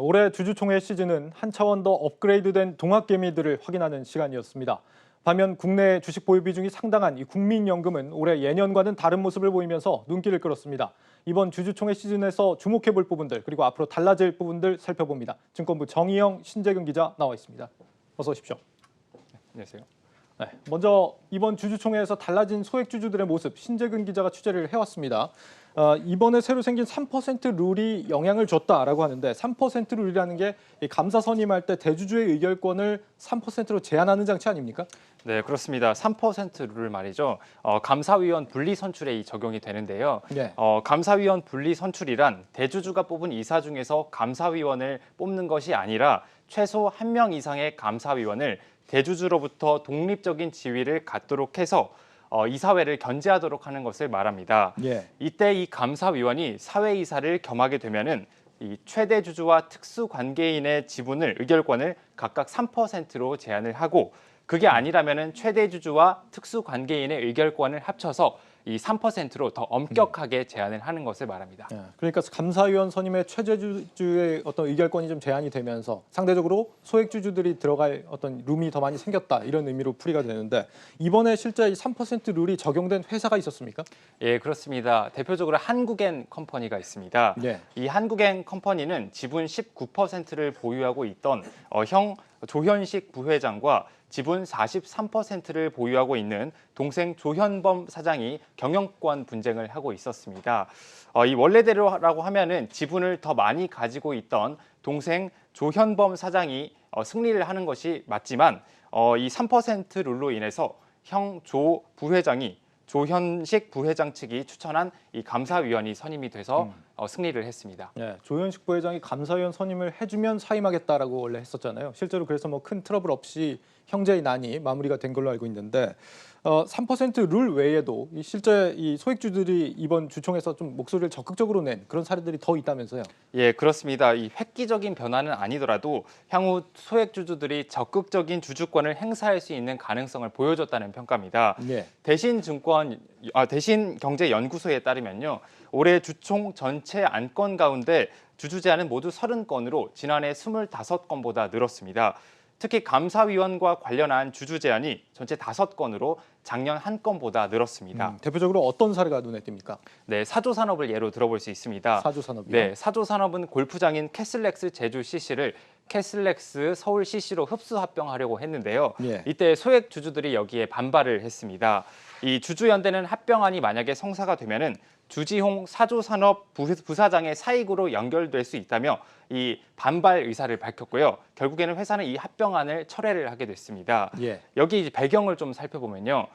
올해 주주총회 시즌은 한 차원 더 업그레이드된 동학개미들을 확인하는 시간이었습니다. 반면 국내 주식 보유 비중이 상당한 이 국민연금은 올해 예년과는 다른 모습을 보이면서 눈길을 끌었습니다. 이번 주주총회 시즌에서 주목해볼 부분들 그리고 앞으로 달라질 부분들 살펴봅니다. 증권부 정희영, 신재근 기자 나와 있습니다. 어서 오십시오. 안녕하세요. 네, 먼저 이번 주주총회에서 달라진 소액주주들의 모습 신재근 기자가 취재를 해왔습니다. 이번에 새로 생긴 3% 룰이 영향을 줬다라고 하는데 3% 룰이라는 게 감사 선임할 때 대주주의 의결권을 3%로 제한하는 장치 아닙니까? 네, 그렇습니다. 3% 룰 말이죠. 감사위원 분리 선출에 적용이 되는데요. 네. 감사위원 분리 선출이란 대주주가 뽑은 이사 중에서 감사위원을 뽑는 것이 아니라 최소 1명 이상의 감사위원을 대주주로부터 독립적인 지위를 갖도록 해서 이사회를 견제하도록 하는 것을 말합니다. 예. 이때 이 감사위원이 사회이사를 겸하게 되면은 이 최대 주주와 특수 관계인의 지분을 의결권을 각각 3%로 제한을 하고 그게 아니라면은 최대 주주와 특수 관계인의 의결권을 합쳐서 이 3%로 더 엄격하게 제한을 하는 것을 말합니다. 그러니까 감사위원 선임의 최대주주의 어떤 의결권이 좀 제한이 되면서 상대적으로 소액주주들이 들어갈 어떤 룸이 더 많이 생겼다 이런 의미로 풀이가 되는데 이번에 실제 이 3% 룰이 적용된 회사가 있었습니까? 예, 그렇습니다. 대표적으로 한국엔 컴퍼니가 있습니다. 네. 이 한국엔 컴퍼니는 지분 19%를 보유하고 있던 형 조현식 부회장과 지분 43%를 보유하고 있는 동생 조현범 사장이 경영권 분쟁을 하고 있었습니다. 이 원래대로라고 하면은 지분을 더 많이 가지고 있던 동생 조현범 사장이 승리를 하는 것이 맞지만 이 3% 룰로 인해서 형 조 부회장이 조현식 부회장 측이 추천한 이 감사위원이 선임이 돼서 승리를 했습니다. 네, 조현식 부회장이 감사위원 선임을 해주면 사임하겠다라고 원래 했었잖아요. 실제로 그래서 뭐 큰 트러블 없이 형제의 난이 마무리가 된 걸로 알고 있는데 3%룰 외에도 실제 이 소액주들이 이번 주총에서 좀 목소리를 적극적으로 낸 그런 사례들이 더 있다면서요? 예, 그렇습니다. 이 획기적인 변화는 아니더라도 향후 소액주주들이 적극적인 주주권을 행사할 수 있는 가능성을 보여줬다는 평가입니다. 예. 대신경제연구소에 따르면요. 올해 주총 전체 안건 가운데 주주 제한은 모두 30건으로 지난해 25건보다 늘었습니다. 특히 감사위원과 관련한 주주 제한이 전체 5건으로 작년 1건보다 늘었습니다. 대표적으로 어떤 사례가 눈에 띕니까? 네, 사조산업을 예로 들어볼 수 있습니다. 사조산업이요? 네, 사조산업은 골프장인 캐슬렉스 제주 CC를 캐슬렉스 서울 CC로 흡수 합병하려고 했는데요. 예. 이때 소액 주주들이 여기에 반발을 했습니다. 이 주주연대는 합병안이 만약에 성사가 되면은 주지홍 사조산업 부사장의 사익으로 연결될 수 있다며 이 반발 의사를 밝혔고요. 결국에는 회사는 이 합병안을 철회를 하게 됐습니다. 예. 여기 배경을 좀 살펴보면요.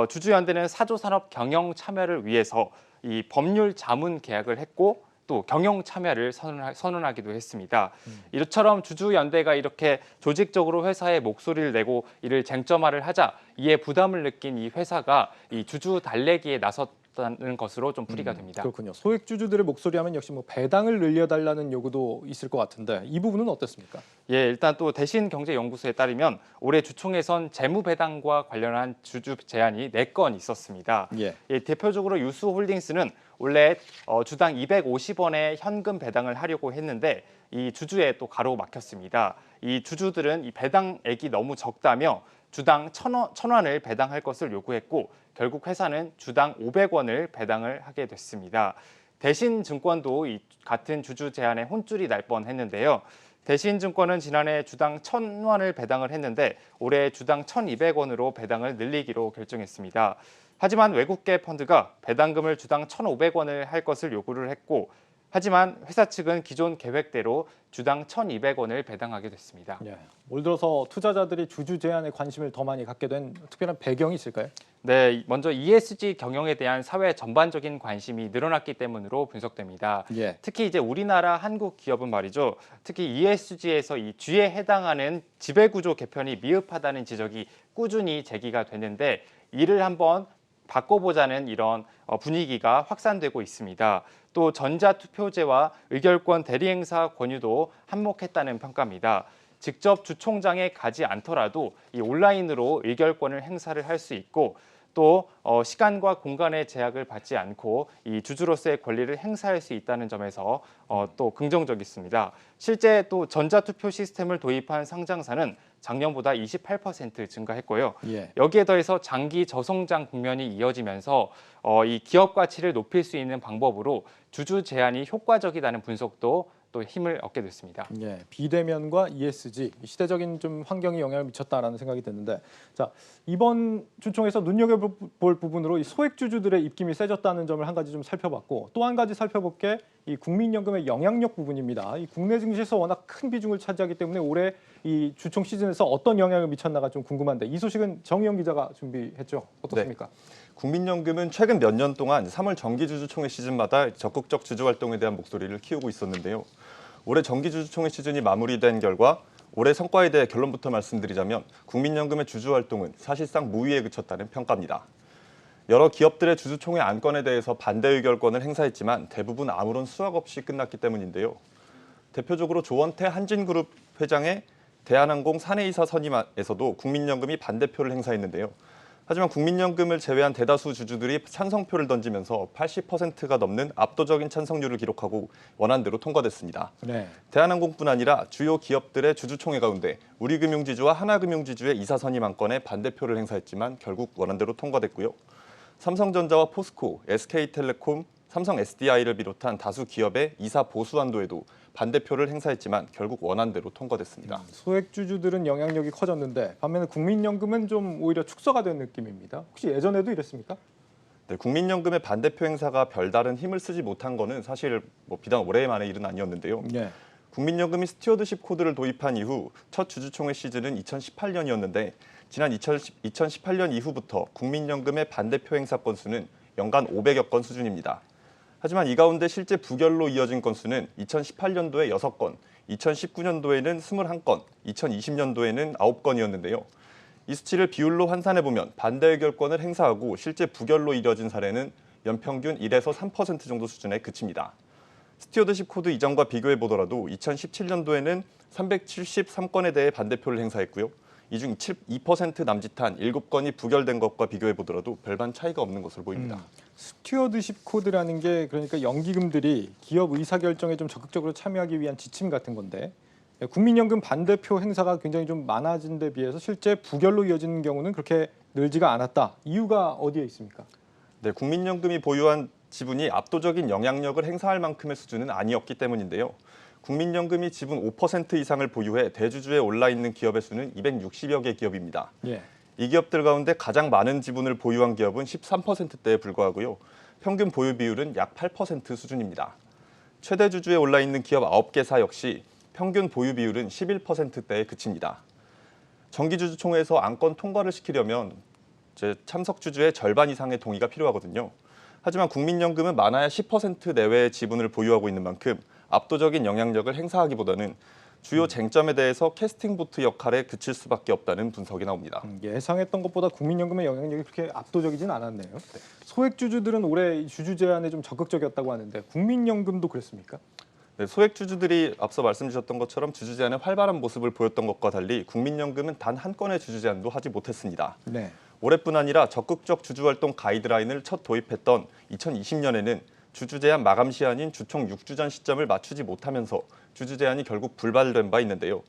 주주연대는 사조산업 경영 참여를 위해서 이 법률 자문 계약을 했고 또 경영 참여를 선언하기도 했습니다. 이처럼 주주연대가 이렇게 조직적으로 회사에 목소리를 내고 이를 쟁점화를 하자 이에 부담을 느낀 이 회사가 이 주주 달래기에 나섰다는 것으로 좀 풀이가 됩니다. 그렇군요. 소액주주들의 목소리 하면 역시 뭐 배당을 늘려달라는 요구도 있을 것 같은데 이 부분은 어떻습니까? 예, 일단 또 대신경제연구소에 따르면 올해 주총에선 재무배당과 관련한 주주 제안이 4건 있었습니다. 예. 예, 대표적으로 유수홀딩스는 원래 주당 250원의 현금 배당을 하려고 했는데 이 주주에 또 가로막혔습니다. 이 주주들은 이 배당액이 너무 적다며 주당 1,000원을 배당할 것을 요구했고 결국 회사는 주당 500원을 배당을 하게 됐습니다. 대신증권도 이 같은 주주 제안에 혼쭐이 날 뻔했는데요. 대신증권은 지난해 주당 1,000원을 배당을 했는데 올해 주당 1,200원으로 배당을 늘리기로 결정했습니다. 하지만 외국계 펀드가 배당금을 주당 1,500원을 할 것을 요구를 했고 하지만 회사 측은 기존 계획대로 주당 1,200원을 배당하게 됐습니다. 예. 올 들어서 투자자들이 주주 제한에 관심을 더 많이 갖게 된 특별한 배경이 있을까요? 네, 먼저 ESG 경영에 대한 사회 전반적인 관심이 늘어났기 때문으로 분석됩니다. 예. 특히 이제 우리나라 한국 기업은 말이죠. 특히 ESG에서 이 G에 해당하는 지배구조 개편이 미흡하다는 지적이 꾸준히 제기가 됐는데 이를 한번 바꿔보자는 이런 분위기가 확산되고 있습니다. 또 전자투표제와 의결권 대리행사 권유도 한몫했다는 평가입니다. 직접 주총장에 가지 않더라도 이 온라인으로 의결권을 행사를 할 수 있고 또 시간과 공간의 제약을 받지 않고 이 주주로서의 권리를 행사할 수 있다는 점에서 또 긍정적이습니다. 실제 또 전자투표 시스템을 도입한 상장사는 작년보다 28% 증가했고요. 예. 여기에 더해서 장기 저성장 국면이 이어지면서 이 기업 가치를 높일 수 있는 방법으로 주주 제한이 효과적이라는 분석도 또 힘을 얻게 됐습니다. 예, 비대면과 ESG 시대적인 좀 환경에 영향을 미쳤다라는 생각이 드는데, 자 이번 주총에서 눈여겨볼 부분으로 이 소액 주주들의 입김이 세졌다는 점을 한 가지 좀 살펴봤고, 또 한 가지 살펴볼 게 이 국민연금의 영향력 부분입니다. 이 국내 증시에서 워낙 큰 비중을 차지하기 때문에 올해 이 주총 시즌에서 어떤 영향을 미쳤나가 좀 궁금한데, 이 소식은 정의영 기자가 준비했죠. 어떻습니까? 국민연금은 최근 몇 년 동안 3월 정기주주총회 시즌마다 적극적 주주 활동에 대한 목소리를 키우고 있었는데요. 올해 정기주주총회 시즌이 마무리된 결과 올해 성과에 대해 결론부터 말씀드리자면 국민연금의 주주 활동은 사실상 무위에 그쳤다는 평가입니다. 여러 기업들의 주주총회 안건에 대해서 반대 의결권을 행사했지만 대부분 아무런 수확 없이 끝났기 때문인데요. 대표적으로 조원태 한진그룹 회장의 대한항공 사내이사 선임에서도 국민연금이 반대표를 행사했는데요. 하지만 국민연금을 제외한 대다수 주주들이 찬성표를 던지면서 80%가 넘는 압도적인 찬성률을 기록하고 원안대로 통과됐습니다. 네. 대한항공뿐 아니라 주요 기업들의 주주총회 가운데 우리금융지주와 하나금융지주의 이사 선임 안건에 반대표를 행사했지만 결국 원안대로 통과됐고요. 삼성전자와 포스코, SK텔레콤, 삼성 SDI를 비롯한 다수 기업의 이사 보수 안도에도 반대표를 행사했지만 결국 원안대로 통과됐습니다. 소액 주주들은 영향력이 커졌는데 반면에 국민연금은 좀 오히려 축소가 된 느낌입니다. 혹시 예전에도 이랬습니까? 네, 국민연금의 반대표 행사가 별다른 힘을 쓰지 못한 거는 사실 비단 올해만의 일은 아니었는데요. 네. 국민연금이 스튜어드십 코드를 도입한 이후 첫 주주총회 시즌은 2018년이었는데 지난 2018년 이후부터 국민연금의 반대표 행사 건수는 연간 500여 건 수준입니다. 하지만 이 가운데 실제 부결로 이어진 건수는 2018년도에 6건, 2019년도에는 21건, 2020년도에는 9건이었는데요. 이 수치를 비율로 환산해보면 반대 의결권을 행사하고 실제 부결로 이뤄진 사례는 연평균 1에서 3% 정도 수준에 그칩니다. 스튜어드십 코드 이전과 비교해보더라도 2017년도에는 373건에 대해 반대표를 행사했고요. 이 중 2% 남짓한 7건이 부결된 것과 비교해보더라도 별반 차이가 없는 것으로 보입니다. 스튜어드십 코드라는 게 그러니까 연기금들이 기업 의사결정에 좀 적극적으로 참여하기 위한 지침 같은 건데, 국민연금 반대표 행사가 굉장히 좀 많아진 데 비해서 실제 부결로 이어지는 경우는 그렇게 늘지가 않았다. 이유가 어디에 있습니까? 네, 국민연금이 보유한 지분이 압도적인 영향력을 행사할 만큼의 수준은 아니었기 때문인데요. 국민연금이 지분 5% 이상을 보유해 대주주에 올라 있는 기업의 수는 260여 개 기업입니다. 예. 이 기업들 가운데 가장 많은 지분을 보유한 기업은 13%대에 불과하고요. 평균 보유 비율은 약 8% 수준입니다. 최대 주주에 올라 있는 기업 9개사 역시 평균 보유 비율은 11%대에 그칩니다. 정기주주총회에서 안건 통과를 시키려면 참석 주주의 절반 이상의 동의가 필요하거든요. 하지만 국민연금은 많아야 10% 내외의 지분을 보유하고 있는 만큼 압도적인 영향력을 행사하기보다는 주요 쟁점에 대해서 캐스팅 보트 역할에 그칠 수밖에 없다는 분석이 나옵니다. 예상했던 것보다 국민연금의 영향력이 그렇게 압도적이진 않았네요. 소액 주주들은 올해 주주 제한에 좀 적극적이었다고 하는데 국민연금도 그랬습니까? 네, 소액 주주들이 앞서 말씀 주셨던 것처럼 주주 제한의 활발한 모습을 보였던 것과 달리 국민연금은 단 한 건의 주주 제한도 하지 못했습니다. 네. 올해뿐 아니라 적극적 주주활동 가이드라인을 첫 도입했던 2020년에는 주주 제한 마감 시한인 주총 6주 전 시점을 맞추지 못하면서 주주 제한이 결국 불발된 바 있는데요.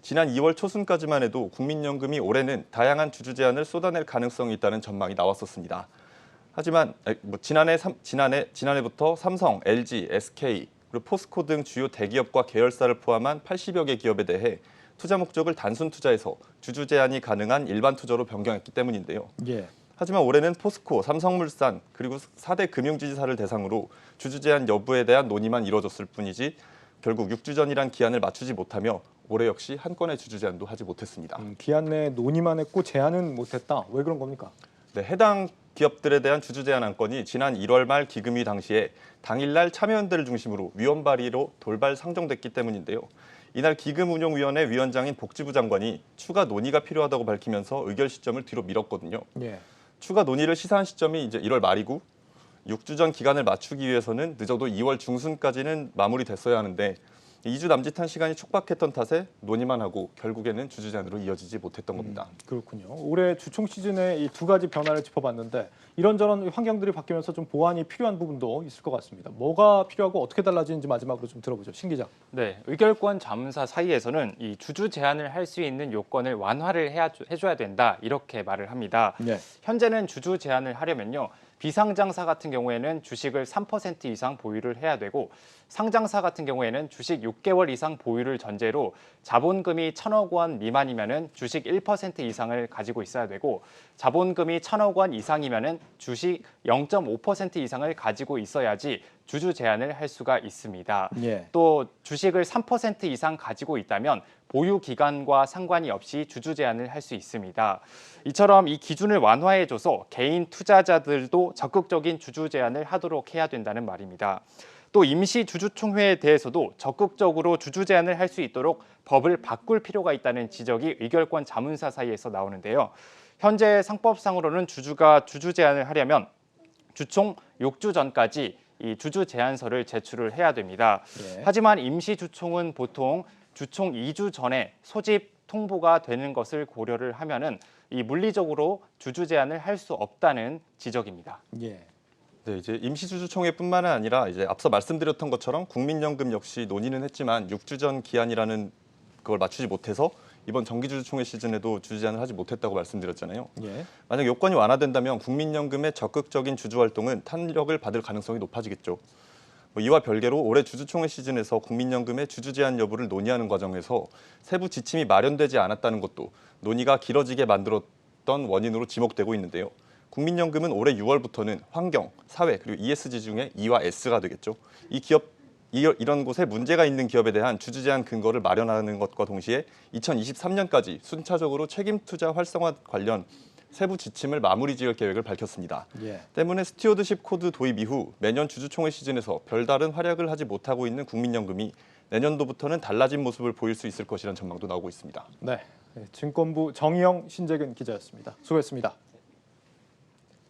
지난 2월 초순까지만 해도 국민연금이 올해는 다양한 주주 제한을 쏟아낼 가능성이 있다는 전망이 나왔었습니다. 하지만 지난해부터 삼성, LG, SK, 그리고 포스코 등 주요 대기업과 계열사를 포함한 80여 개 기업에 대해 투자 목적을 단순 투자에서 주주 제한이 가능한 일반 투자로 변경했기 때문인데요. 예. 하지만 올해는 포스코, 삼성물산 그리고 4대 금융지주사를 대상으로 주주 제한 여부에 대한 논의만 이뤄졌을 뿐이지 결국 6주 전이란 기한을 맞추지 못하며 올해 역시 한 건의 주주 제한도 하지 못했습니다. 기한 내에 논의만 했고 제한은 못했다. 왜 그런 겁니까? 네, 해당 기업들에 대한 주주 제한 안건이 지난 1월 말 기금위 당시에 당일날 참여연대를 중심으로 위원 발의로 돌발 상정됐기 때문인데요. 이날 기금운용위원회 위원장인 복지부 장관이 추가 논의가 필요하다고 밝히면서 의결 시점을 뒤로 미뤘거든요. 예. 추가 논의를 시사한 시점이 이제 1월 말이고 6주 전 기간을 맞추기 위해서는 늦어도 2월 중순까지는 마무리됐어야 하는데 2주 남짓한 시간이 촉박했던 탓에 논의만 하고 결국에는 주주 제한으로 이어지지 못했던 겁니다. 그렇군요. 올해 주총 시즌에 이 두 가지 변화를 짚어봤는데 이런저런 환경들이 바뀌면서 좀 보완이 필요한 부분도 있을 것 같습니다. 뭐가 필요하고 어떻게 달라지는지 마지막으로 좀 들어보죠. 신 기자. 네, 의결권 자문사 사이에서는 이 주주 제한을 할 수 있는 요건을 완화를 해줘야 된다 이렇게 말을 합니다. 네. 현재는 주주 제한을 하려면요. 비상장사 같은 경우에는 주식을 3% 이상 보유를 해야 되고 상장사 같은 경우에는 주식 6개월 이상 보유를 전제로 자본금이 1,000억 원 미만이면은 주식 1% 이상을 가지고 있어야 되고 자본금이 1,000억 원 이상이면은 주식 0.5% 이상을 가지고 있어야지 주주 제한을 할 수가 있습니다. 예. 또 주식을 3% 이상 가지고 있다면 보유 기간과 상관이 없이 주주 제한을 할 수 있습니다. 이처럼 이 기준을 완화해줘서 개인 투자자들도 적극적인 주주 제한을 하도록 해야 된다는 말입니다. 또 임시 주주총회에 대해서도 적극적으로 주주 제한을 할 수 있도록 법을 바꿀 필요가 있다는 지적이 의결권 자문사 사이에서 나오는데요. 현재 상법상으로는 주주가 주주 제한을 하려면 주총 6주 전까지 이 주주 제한서를 제출을 해야 됩니다. 예. 하지만 임시 주총은 보통 주총 2주 전에 소집 통보가 되는 것을 고려를 하면은 이 물리적으로 주주 제한을 할 수 없다는 지적입니다. 예. 네, 이제 임시주주총회뿐만 아니라 이제 앞서 말씀드렸던 것처럼 국민연금 역시 논의는 했지만 6주 전 기한이라는 그걸 맞추지 못해서 이번 정기주주총회 시즌에도 주주 제한을 하지 못했다고 말씀드렸잖아요. 예. 만약 요건이 완화된다면 국민연금의 적극적인 주주 활동은 탄력을 받을 가능성이 높아지겠죠. 이와 별개로 올해 주주총회 시즌에서 국민연금의 주주 제한 여부를 논의하는 과정에서 세부 지침이 마련되지 않았다는 것도 논의가 길어지게 만들었던 원인으로 지목되고 있는데요. 국민연금은 올해 6월부터는 환경, 사회 그리고 ESG 중에 E와 S가 되겠죠. 이런 곳에 문제가 있는 기업에 대한 주주 제한 근거를 마련하는 것과 동시에 2023년까지 순차적으로 책임 투자 활성화 관련 세부 지침을 마무리 지을 계획을 밝혔습니다. 예. 때문에 스튜어드십 코드 도입 이후 매년 주주총회 시즌에서 별다른 활약을 하지 못하고 있는 국민연금이 내년도부터는 달라진 모습을 보일 수 있을 것이라는 전망도 나오고 있습니다. 네. 증권부 정의영 신재근 기자였습니다. 수고했습니다.